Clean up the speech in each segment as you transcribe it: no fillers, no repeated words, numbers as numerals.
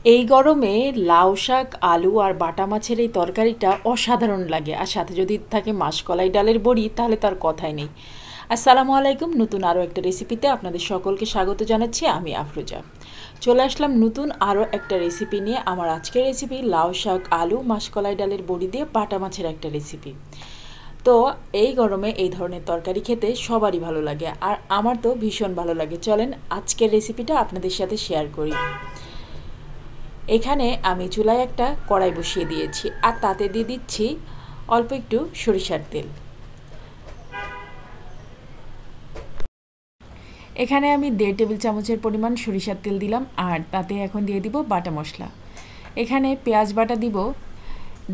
এই গরমে লাউ শাক আলু আর বাটা মাছের এই তরকারিটা অসাধারণ লাগে, আর সাথে যদি থাকে মাসকলাই ডালের বড়ি তাহলে তার কথাই নেই। আসসালামু আলাইকুম, নতুন আরও একটা রেসিপিতে আপনাদের সকলকে স্বাগত জানাচ্ছি। আমি আফরোজা চলে আসলাম নতুন আরও একটা রেসিপি নিয়ে। আমার আজকের রেসিপি লাউ শাক আলু মাসকলাই ডালের বড়ি দিয়ে বাটা মাছের একটা রেসিপি। তো এই গরমে এই ধরনের তরকারি খেতে সবারই ভালো লাগে, আর আমার তো ভীষণ ভালো লাগে। চলেন আজকের রেসিপিটা আপনাদের সাথে শেয়ার করি। এখানে আমি চুলায় একটা কড়াই বসিয়ে দিয়েছি, আর তাতে দিয়ে দিচ্ছি অল্প একটু সরিষার তেল। এখানে আমি 1.5 টেবিল চামচের পরিমাণ সরিষার তেল দিলাম, আর তাতে এখন দিয়ে দিব বাটা মশলা। এখানে পেঁয়াজ বাটা দিব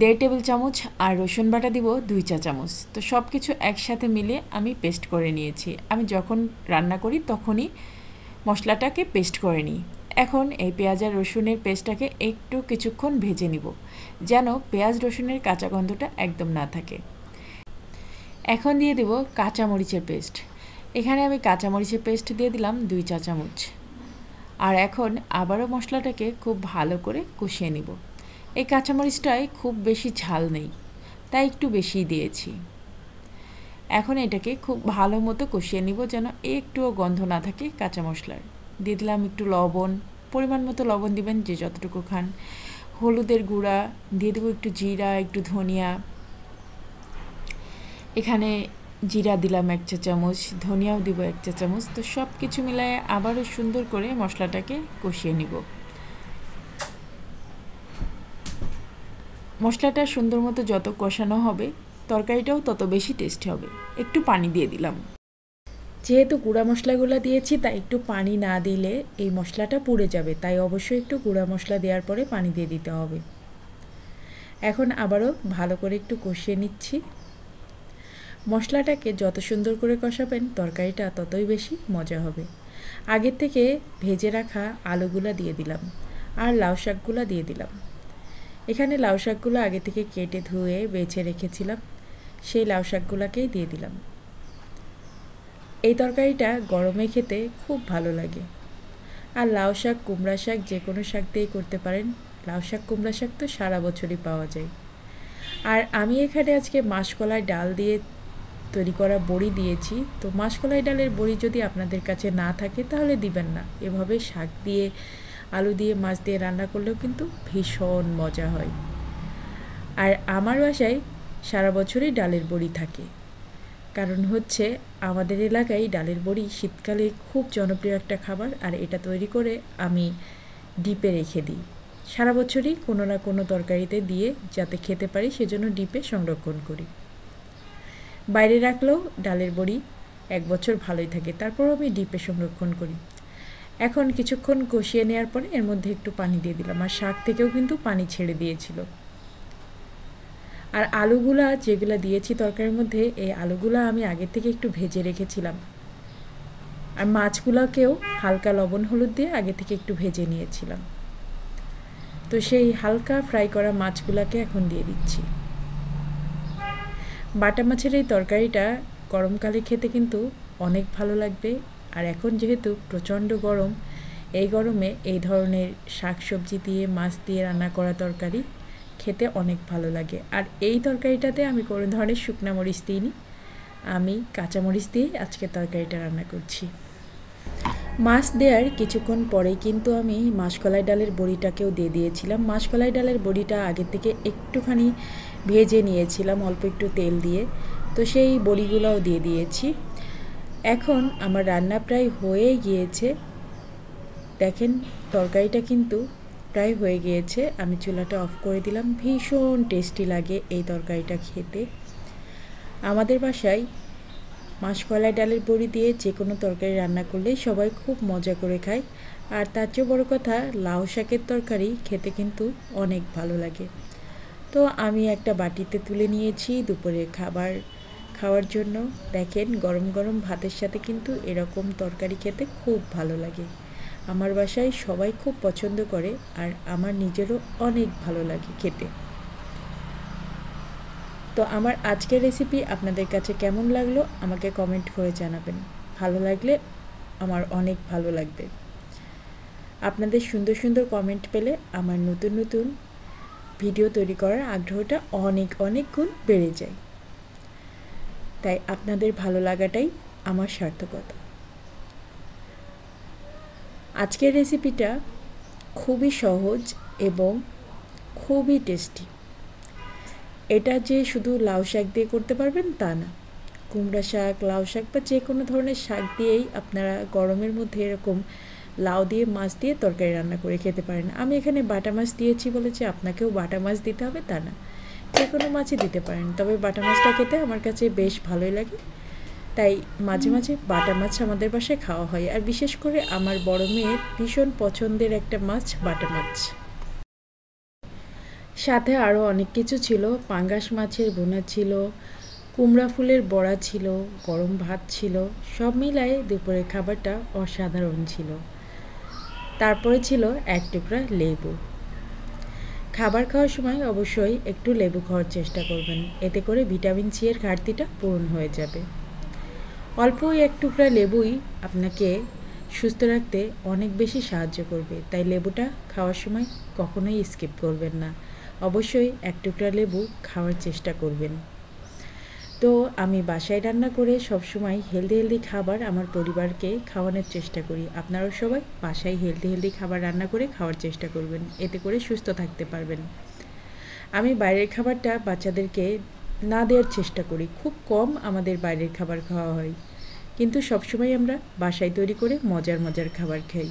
1.5 টেবিল চামচ, আর রসুন বাটা দিব 2 চা চামচ। তো সব কিছু একসাথে মিলিয়ে আমি পেস্ট করে নিয়েছি। আমি যখন রান্না করি তখনই মশলাটাকে পেস্ট করে নিই। এখন এই পেঁয়াজ আর রসুনের পেস্টটাকে একটু কিছুক্ষণ ভেজে নিব, যেন পেঁয়াজ রসুনের কাঁচা গন্ধটা একদম না থাকে। এখন দিয়ে দেব কাঁচামরিচের পেস্ট। এখানে আমি কাঁচামরিচের পেস্ট দিয়ে দিলাম 2 চা চামচ। আর এখন আবারও মশলাটাকে খুব ভালো করে কষিয়ে নিব। এই কাঁচামরিচটায় খুব বেশি ঝাল নেই, তাই একটু বেশিই দিয়েছি। এখন এটাকে খুব ভালো মতো কষিয়ে নিব, যেন একটুও গন্ধ না থাকে কাঁচা মশলার। দিয়ে দিলাম একটু লবণ, পরিমাণ মতো লবণ দিবেন যে যতটুকু খান। হলুদের গুঁড়া দিয়ে দেবো, একটু জিরা, একটু ধনিয়া। এখানে জিরা দিলাম 1 চা চামচ, ধনিয়াও দিব 1 চা চামচ। তো সব কিছু মিলায়ে আবারও সুন্দর করে মশলাটাকে কষিয়ে নিব। মশলাটা সুন্দর মতো যত কষানো হবে তরকারিটাও তত বেশি টেস্টি হবে। একটু পানি দিয়ে দিলাম। যেহেতু গুঁড়া মশলাগুলো দিয়েছি, তাই একটু পানি না দিলে এই মশলাটা পুড়ে যাবে, তাই অবশ্যই একটু গুঁড়া মশলা দেওয়ার পরে পানি দিয়ে দিতে হবে। এখন আবারও ভালো করে একটু কষিয়ে নিচ্ছি। মশলাটাকে যত সুন্দর করে কষাবেন তরকারিটা ততই বেশি মজা হবে। আগের থেকে ভেজে রাখা আলুগুলা দিয়ে দিলাম, আর লাউ শাকগুলো দিয়ে দিলাম। এখানে লাউ শাকগুলো আগে থেকে কেটে ধুয়ে বেছে রেখেছিলাম, সেই লাউ শাকগুলোকেই দিয়ে দিলাম। এই তরকারিটা গরমে খেতে খুব ভালো লাগে। আর লাউ শাক কুমড়া শাক যে কোনো শাক দিয়েই করতে পারেন। লাউ শাক কুমড়া শাক তো সারা বছরই পাওয়া যায়। আর আমি এখানে আজকে মাসকলাই ডাল দিয়ে তৈরি করা বড়ি দিয়েছি। তো মাসকলাই ডালের বড়ি যদি আপনাদের কাছে না থাকে তাহলে দিবেন না। এভাবে শাক দিয়ে আলু দিয়ে মাছ দিয়ে রান্না করলেও কিন্তু ভীষণ মজা হয়। আর আমার বাসায় সারা বছরই ডালের বড়ি থাকে, কারণ হচ্ছে আমাদের এলাকায় ডালের বড়ি শীতকালে খুব জনপ্রিয় একটা খাবার। আর এটা তৈরি করে আমি ডিপে রেখে দিই, সারা বছরই কোনো না কোনো তরকারিতে দিয়ে যাতে খেতে পারি, সেজন্য ডিপে সংরক্ষণ করি। বাইরে রাখলেও ডালের বড়ি 1 বছর ভালোই থাকে, তারপরও আমি ডিপে সংরক্ষণ করি। এখন কিছুক্ষণ কষিয়ে নেওয়ার পরে এর মধ্যে একটু পানি দিয়ে দিলাম, আর শাক থেকেও কিন্তু পানি ছেড়ে দিয়েছিল। আর আলুগুলা যেগুলো দিয়েছি তরকারির মধ্যে, এই আলুগুলা আমি আগে থেকে একটু ভেজে রেখেছিলাম। আর মাছগুলোকেও হালকা লবণ হলুদ দিয়ে আগে থেকে একটু ভেজে নিয়েছিলাম। তো সেই হালকা ফ্রাই করা মাছগুলোকে এখন দিয়ে দিচ্ছি। বাটা মাছের এই তরকারিটা গরমকালে খেতে কিন্তু অনেক ভালো লাগবে। আর এখন যেহেতু প্রচণ্ড গরম, এই গরমে এই ধরনের শাকসবজি দিয়ে মাছ দিয়ে রান্না করা তরকারি খেতে অনেক ভালো লাগে। আর এই তরকারিটাতে আমি কোনো ধরনের শুকনা মরিচ দিইনি, আমি কাঁচামরিচ দিয়ে আজকে তরকারিটা রান্না করছি। মাছ দেওয়ার কিছুক্ষণ পরেই কিন্তু আমি মাসকলাই ডালের বড়িটাকেও দিয়ে দিয়েছিলাম। মাসকলাই ডালের বড়িটা আগের থেকে একটুখানি ভেজে নিয়েছিলাম অল্প একটু তেল দিয়ে, তো সেই বড়িগুলোও দিয়ে দিয়েছি। এখন আমার রান্না প্রায় হয়ে গিয়েছে। দেখেন তরকারিটা কিন্তু প্রায় হয়ে গিয়েছে। আমি চুলাটা অফ করে দিলাম। ভীষণ টেস্টি লাগে এই তরকারিটা খেতে। আমাদের বাসায় মাসকলাই ডালের বড়ি দিয়ে যে কোনো তরকারি রান্না করলে সবাই খুব মজা করে খায়। আর তার চেয়ে বড়ো কথা, লাউ শাকের তরকারি খেতে কিন্তু অনেক ভালো লাগে। তো আমি একটা বাটিতে তুলে নিয়েছি দুপুরে খাওয়ার জন্য। দেখেন গরম গরম ভাতের সাথে কিন্তু এরকম তরকারি খেতে খুব ভালো লাগে। আমার বাসায় সবাই খুব পছন্দ করে, আর আমার নিজেরও অনেক ভালো লাগে খেতে। তো আমার আজকের রেসিপি আপনাদের কাছে কেমন লাগলো আমাকে কমেন্ট করে জানাবেন। ভালো লাগলে আমার অনেক ভালো লাগবে। আপনাদের সুন্দর সুন্দর কমেন্ট পেলে আমার নতুন নতুন ভিডিও তৈরি করার আগ্রহটা অনেক অনেক গুণ বেড়ে যায়। তাই আপনাদের ভালো লাগাটাই আমার সার্থকতা। আজকের রেসিপিটা খুবই সহজ এবং খুবই টেস্টি। এটা যে শুধু লাউ শাক দিয়ে করতে পারবেন তা না, কুমড়া শাক, লাউ শাক বা যে কোনো ধরনের শাক দিয়েই আপনারা গরমের মধ্যে এরকম লাউ দিয়ে মাছ দিয়ে তরকারি রান্না করে খেতে পারেন। আমি এখানে বাটা মাছ দিয়েছি বলেছি আপনাকেও বাটা মাছ দিতে হবে তা না, যে কোনো মাছই দিতে পারেন, তবে বাটা মাছটা খেতে আমার কাছে বেশ ভালোই লাগে। তাই মাঝে মাঝে বাটা মাছ আমাদের বাসায় খাওয়া হয়, আর বিশেষ করে আমার বড় মেয়ের ভীষণ পছন্দের একটা মাছ বাটা মাছ। সাথে আরও অনেক কিছু ছিল, পাঙ্গাস মাছের বোনা ছিল, কুমড়া ফুলের বড়া ছিল, গরম ভাত ছিল, সব মিলায়ে দুপুরের খাবারটা অসাধারণ ছিল। তারপরে ছিল এক টুকরা লেবু। খাবার খাওয়ার সময় অবশ্যই একটু লেবু খাওয়ার চেষ্টা করবেন, এতে করে ভিটামিন সি এর ঘাটতিটা পূরণ হয়ে যাবে। অল্প এক টুকরা লেবুই আপনাকে সুস্থ রাখতে অনেক বেশি সাহায্য করবে, তাই লেবুটা খাওয়ার সময় কখনোই স্কিপ করবেন না, অবশ্যই এক টুকরা লেবু খাওয়ার চেষ্টা করবেন। তো আমি বাসায় রান্না করে সবসময় হেলদি খাবার আমার পরিবারকে খাওয়ানোর চেষ্টা করি। আপনারাও সবাই বাসায় হেলদি খাবার রান্না করে খাওয়ার চেষ্টা করবেন, এতে করে সুস্থ থাকতে পারবেন। আমি বাইরের খাবারটা বাচ্চাদেরকে না দেওয়ার চেষ্টা করি, খুব কম আমাদের বাইরের খাবার খাওয়া হয়, কিন্তু সবসময় আমরা বাসায় তৈরি করে মজার খাবার খাই।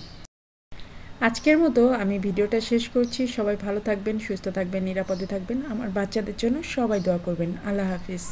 আজকের মতো আমি ভিডিওটা শেষ করছি। সবাই ভালো থাকবেন, সুস্থ থাকবেন, নিরাপদে থাকবেন। আমার বাচ্চাদের জন্য সবাই দোয়া করবেন। আল্লাহ হাফিজ।